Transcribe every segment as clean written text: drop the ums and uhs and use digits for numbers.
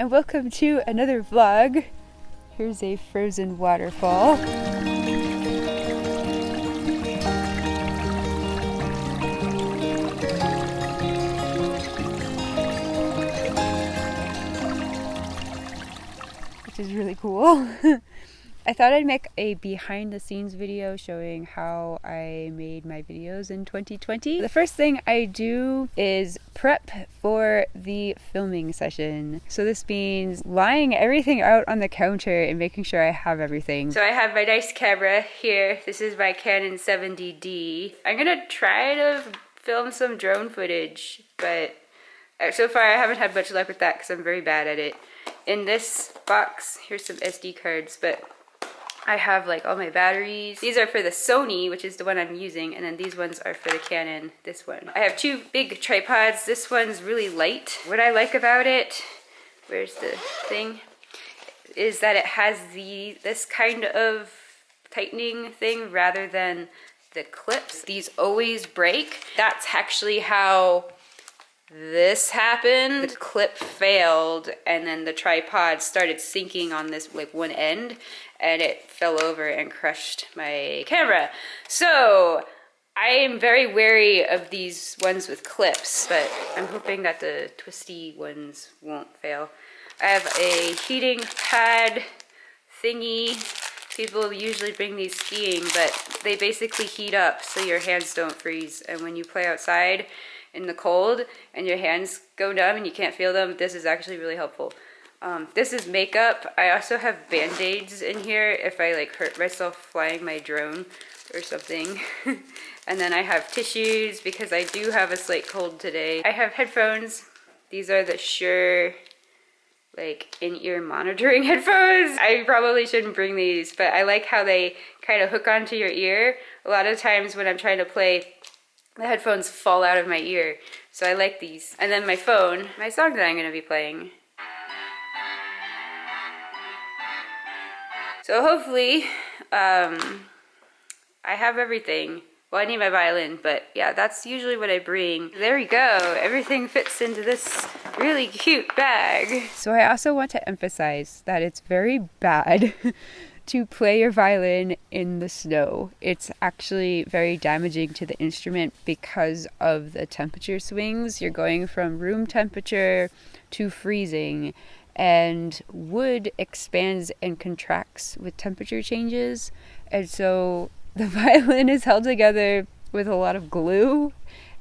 and welcome to another vlog. Here's a frozen waterfall. Which is really cool. I thought I'd make a behind the scenes video showing how I made my videos in 2020. The first thing I do is prep for the filming session. So this means lying everything out on the counter and making sure I have everything. So I have my nice camera here. This is my Canon 70D. I'm gonna try to film some drone footage, but so far I haven't had much luck with that because I'm very bad at it. In this box, here's some SD cards, but I have like all my batteries. These are for the Sony, which is the one I'm using, and then these ones are for the Canon, this one. I have two big tripods. This one's really light. What I like about it, where's the thing, is that it has this kind of tightening thing rather than the clips. These always break. That's actually how this happened. The clip failed and then the tripod started sinking on this like one end and it fell over and crushed my camera. So I am very wary of these ones with clips, but I'm hoping that the twisty ones won't fail. I have a heating pad thingy. People usually bring these skiing, but they basically heat up so your hands don't freeze. And when you play outside in the cold and your hands go numb and you can't feel them, this is actually really helpful. This is makeup. I also have band-aids in here if I like hurt myself flying my drone or something. And then I have tissues because I do have a slight cold today. I have headphones. These are the Shure like in-ear monitoring headphones. I probably shouldn't bring these, but I like how they kind of hook onto your ear. A lot of times when I'm trying to play, the headphones fall out of my ear, so I like these. And then my phone, my song that I'm going to be playing. So hopefully, I have everything. Well, I need my violin, but yeah, that's usually what I bring. There we go. Everything fits into this really cute bag. So I also want to emphasize that it's very bad to play your violin in the snow. It's actually very damaging to the instrument because of the temperature swings. You're going from room temperature to freezing, and wood expands and contracts with temperature changes. And so the violin is held together with a lot of glue,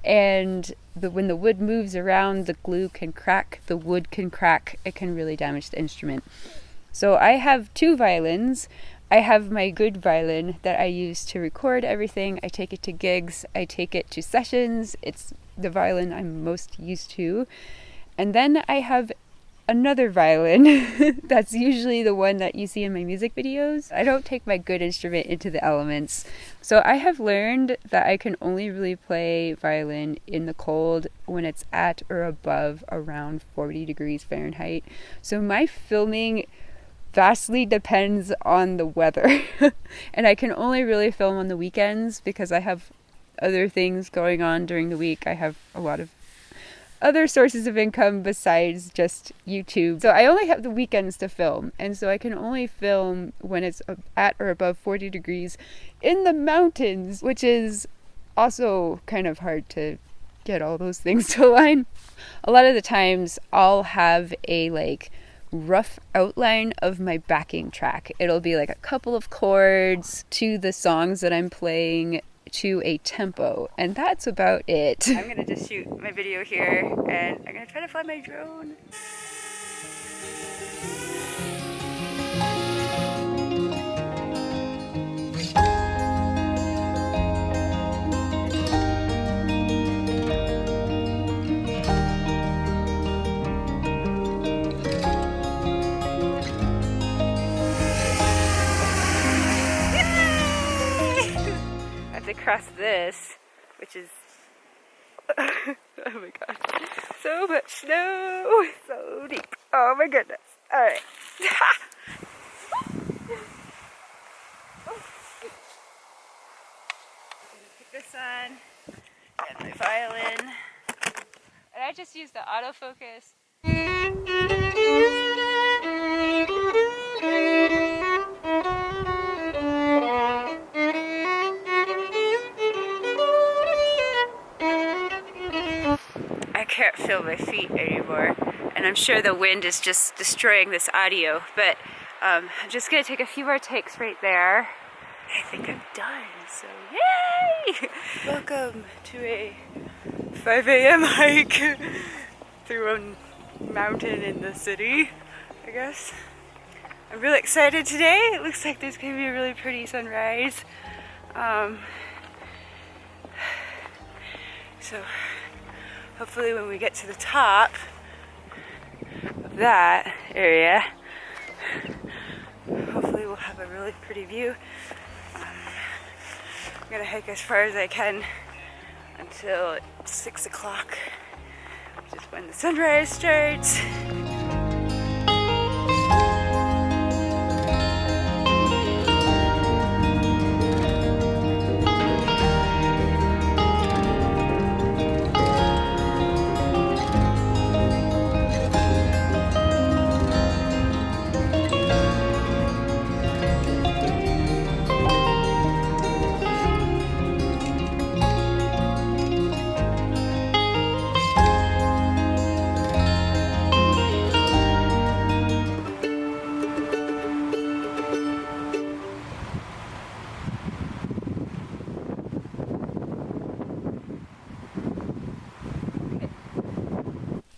and when the wood moves around, the glue can crack, the wood can crack, it can really damage the instrument. So I have two violins. I have my good violin that I use to record everything. I take it to gigs, I take it to sessions. It's the violin I'm most used to. And then I have another violin that's usually the one that you see in my music videos. I don't take my good instrument into the elements. So I have learned that I can only really play violin in the cold when it's at or above around 40 degrees Fahrenheit. So my filming vastly depends on the weather. And I can only really film on the weekends because I have other things going on during the week. I have a lot of other sources of income besides just YouTube. So I only have the weekends to film, and so I can only film when it's at or above 40 degrees in the mountains, which is also kind of hard to get all those things to align. A lot of the times I'll have a like rough outline of my backing track. It'll be like a couple of chords to the songs that I'm playing to a tempo, and that's about it. I'm gonna just shoot my video here, and I'm gonna try to fly my drone. Across this, which is oh my god, so much snow, so deep. Oh my goodness. All right. Pick this on and my violin, and I just use the autofocus. can't feel my feet anymore, and I'm sure the wind is just destroying this audio, but I'm just gonna take a few more takes right there. I think I'm done, so yay! Welcome to a 5 a.m. hike through a mountain in the city, I guess. I'm really excited today. It looks like there's gonna be a really pretty sunrise. So hopefully when we get to the top of that area, hopefully we'll have a really pretty view. I'm gonna hike as far as I can until 6 o'clock, which is when the sunrise starts.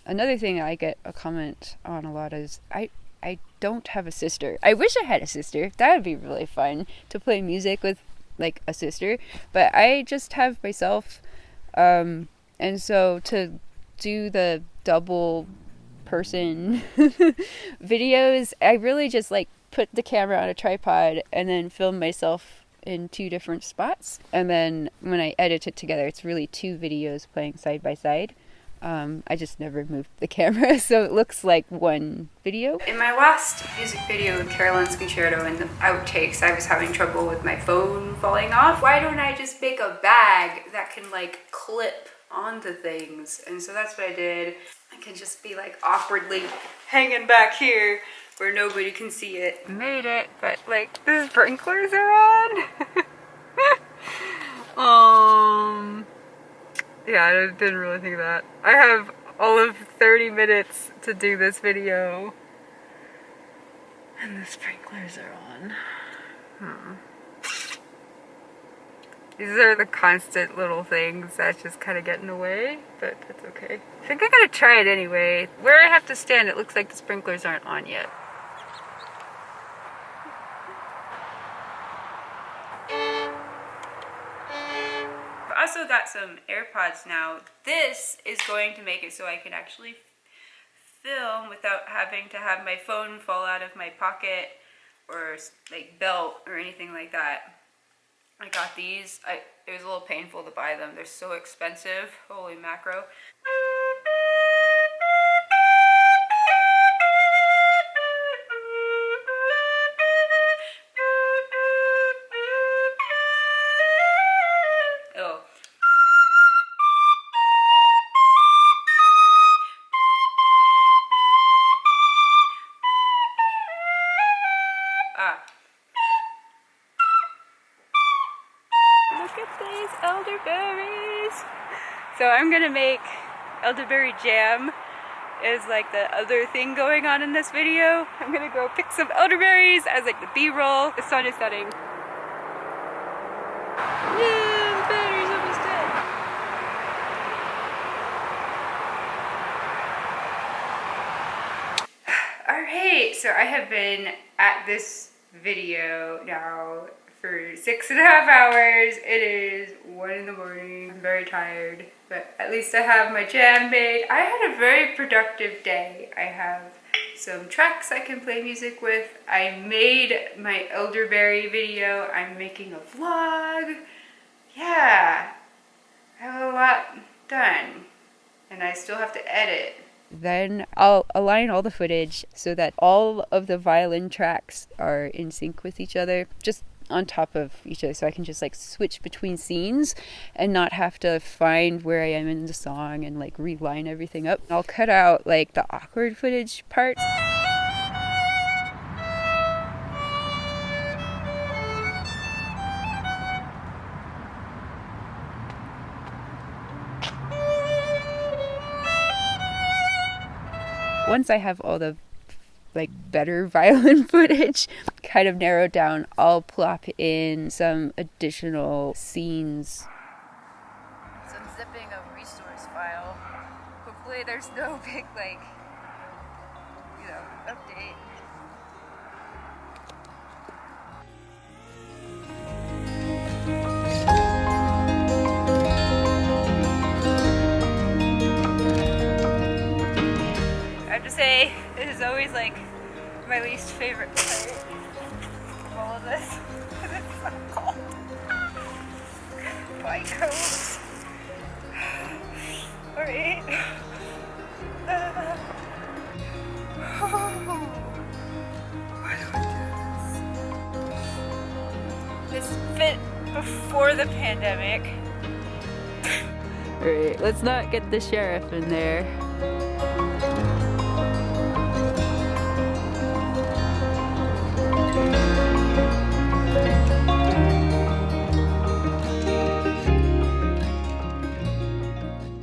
Another thing I get a comment on a lot is I don't have a sister. I wish I had a sister. That would be really fun to play music with, like, a sister. But I just have myself. And so to do the double person videos, I really just like put the camera on a tripod and then film myself in 2 different spots. And then when I edit it together, it's really 2 videos playing side by side. I just never moved the camera, so it looks like one video. In my last music video with Caroline's Concerto and the outtakes, I was having trouble with my phone falling off. Why don't I just make a bag that can like clip onto things? And so that's what I did. I can just be like awkwardly hanging back here where nobody can see it. Made it, but like the sprinklers are on. Yeah, I didn't really think of that. I have all of 30 minutes to do this video. And the sprinklers are on. These are the constant little things that just kind of get in the way, but that's okay. I think I gotta try it anyway. Where I have to stand, it looks like the sprinklers aren't on yet. I've also got some AirPods now. This is going to make it so I can actually film without having to have my phone fall out of my pocket or like belt or anything like that. I got these. It was a little painful to buy them. They're so expensive. Holy macro. Look at these elderberries. So I'm gonna make elderberry jam is like the other thing going on in this video. I'm gonna go pick some elderberries as like the B-roll. The sun is setting. Yeah, the battery's almost dead. Alright, so I have been at this video now for 6.5 hours. It is 1 in the morning. I'm very tired, but at least I have my jam made. I had a very productive day. I have some tracks I can play music with. I made my elderberry video. I'm making a vlog. Yeah, I have a lot done, and I still have to edit. Then I'll align all the footage so that all of the violin tracks are in sync with each other, just on top of each other, so I can just like switch between scenes and not have to find where I am in the song and like reline everything up. I'll cut out like the awkward footage parts. once I have all the like better violin footage kind of narrowed down, I'll plop in some additional scenes. So I'm zipping a resource file. Hopefully there's no big like, you know, update. I have to say, this is always like my least favorite part of all of this. It's so cold. My coat. Alright. This fit before the pandemic. Alright, let's not get the sheriff in there.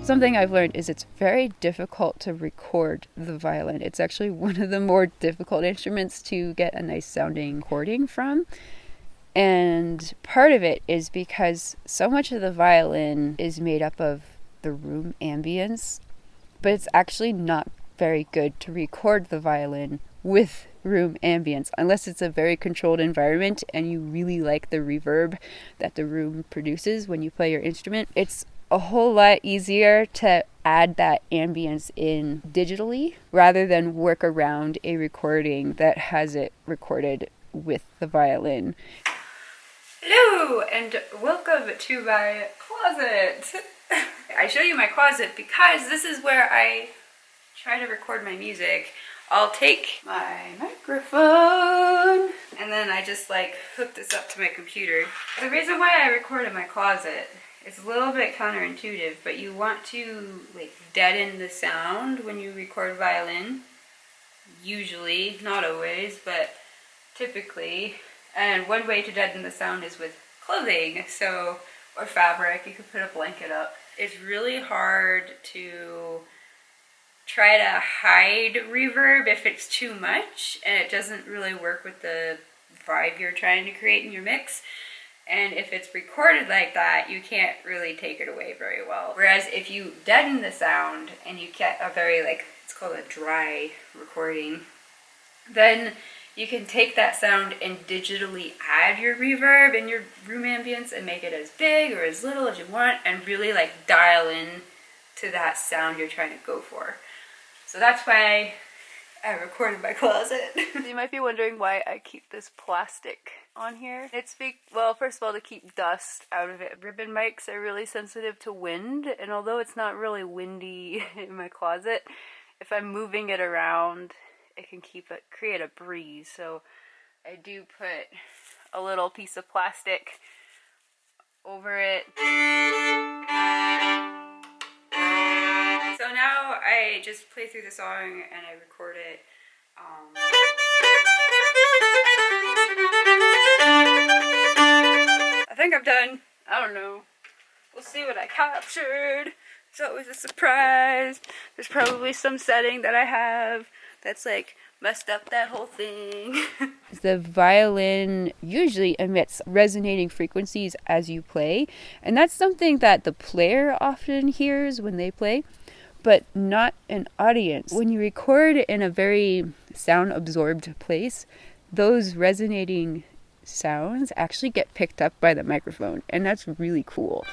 Something I've learned is it's very difficult to record the violin. It's actually one of the more difficult instruments to get a nice sounding recording from. And part of it is because so much of the violin is made up of the room ambience, but it's actually not very good to record the violin with room ambience unless it's a very controlled environment and you really like the reverb that the room produces when you play your instrument. It's a whole lot easier to add that ambience in digitally rather than work around a recording that has it recorded with the violin. Hello and welcome to my closet. I show you my closet because this is where I try to record my music. I'll take my microphone and then I just like hook this up to my computer. The reason why I record in my closet, it's a little bit counterintuitive, but you want to like deaden the sound when you record violin. Usually, not always, but typically. And one way to deaden the sound is with clothing, or fabric. You could put a blanket up. It's really hard to try to hide reverb if it's too much and it doesn't really work with the vibe you're trying to create in your mix. And if it's recorded like that, you can't really take it away very well. Whereas if you deaden the sound and you get a very like, it's called a dry recording, then you can take that sound and digitally add your reverb and your room ambience and make it as big or as little as you want and really like dial in to that sound you're trying to go for. So that's why I record in my closet. You might be wondering why I keep this plastic on here. It's well, first of all, to keep dust out of it. Ribbon mics are really sensitive to wind, and although it's not really windy in my closet, if I'm moving it around, it can create a breeze. So I do put a little piece of plastic over it. So now I just play through the song and I record it. I think I'm done. I don't know. We'll see what I captured. It's always a surprise. There's probably some setting that I have that's like messed up that whole thing. The violin usually emits resonating frequencies as you play, and that's something that the player often hears when they play, but not an audience. When you record in a very sound absorbed place, those resonating sounds actually get picked up by the microphone, and that's really cool.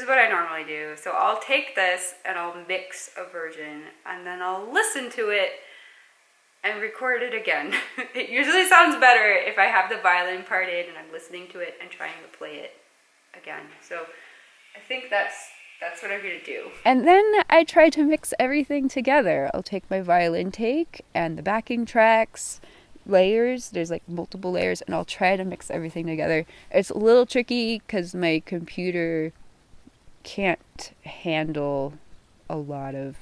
What I normally do. So I'll take this and I'll mix a version and then I'll listen to it and record it again. It usually sounds better if I have the violin part in and I'm listening to it and trying to play it again. So I think that's what I'm gonna do. And then I try to mix everything together. I'll take my violin take and the backing tracks, layers, there's like multiple layers, and I'll try to mix everything together. It's a little tricky because my computer can't handle a lot of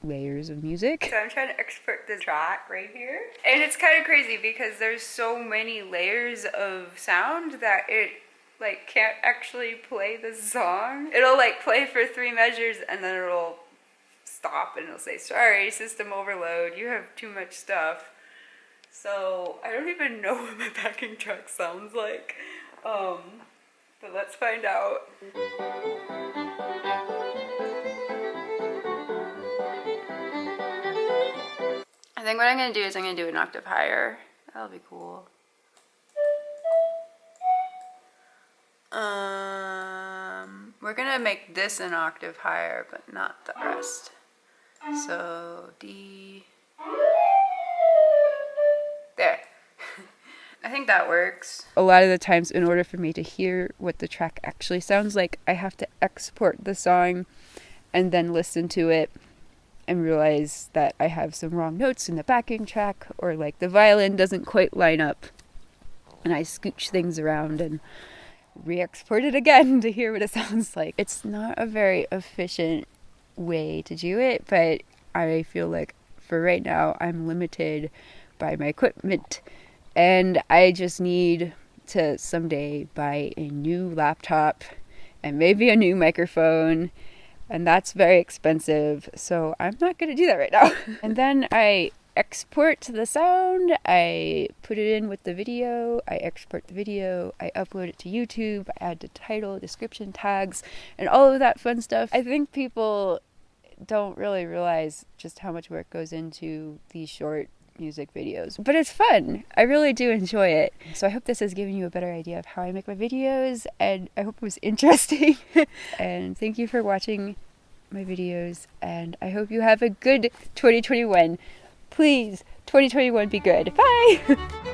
layers of music. So I'm trying to export the track right here. And it's kind of crazy because there's so many layers of sound that it like can't actually play the song. It'll like play for 3 measures and then it'll stop and it'll say, sorry, system overload, you have too much stuff. So I don't even know what my backing track sounds like. But let's find out. I think what I'm gonna do is I'm gonna do an octave higher. That'll be cool. We're gonna make this an octave higher, but not the rest. So D. There. I think that works. A lot of the times, in order for me to hear what the track actually sounds like, I have to export the song and then listen to it and realize that I have some wrong notes in the backing track, or like the violin doesn't quite line up, and I scooch things around and re-export it again to hear what it sounds like. It's not a very efficient way to do it, but I feel like for right now I'm limited by my equipment, and I just need to someday buy a new laptop and maybe a new microphone, and that's very expensive, so I'm not going to do that right now. And then I export the sound, I put it in with the video, I export the video, I upload it to YouTube, I add the title, description, tags, and all of that fun stuff. I think people don't really realize just how much work goes into these short music videos, but it's fun. I really do enjoy it. So I hope this has given you a better idea of how I make my videos, and I hope it was interesting. And thank you for watching my videos, and I hope you have a good 2021. Please, 2021 be good. Bye!